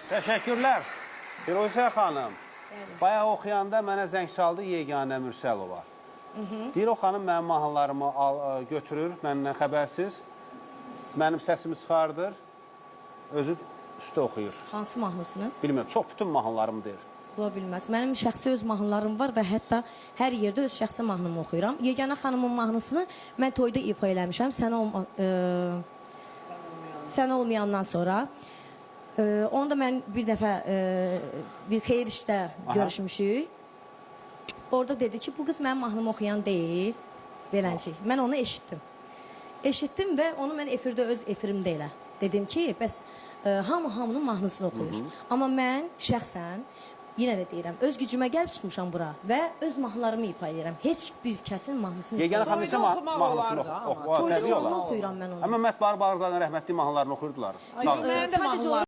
Təşəkkürlər. Firuzə xanım, bayaq oxuyanda mənə zəng çaldı Yeganə Mürsəlova. Deyir, o xanım mənim mahnılarımı götürür, məndən xəbərsiz. Mənim səsimi çıxardır, özü üstə oxuyur. Hansı mahnısını? Bilmirəm, çox bütün mahnılarımı deyir. Ola bilməz. Mənim şəxsi öz mahnılarım var və hətta hər yerdə öz şəxsi mahnımı oxuyuram. Yeganə xanımın mahnısını mən toyda ifa eləmişəm. Sən olmayandan sonra. Onu da mən bir dəfə bir xeyir işdə görüşmüşük. Orada dedi ki, bu qız mənim mahnımı oxuyan deyil. Beləncik. Mən onu eşitdim. Eşitdim və onu mən efirdə öz efirimdə elə. Dedim ki, bəs hamının mahnısını oxuyur. Amma mən şəxsən, yenə də deyirəm, öz gücümə gəlib çıxmışam bura və öz mahnılarımı ifa edirəm. Heç bir kəsin mahnısını Yeganə xanım isə mahnısını toyda çoxunu oxuyuram mən onu. Amma Məhət Barbarzadənin rəhmətli mahnılarını oxuyurdular. Mən də mahnılarım.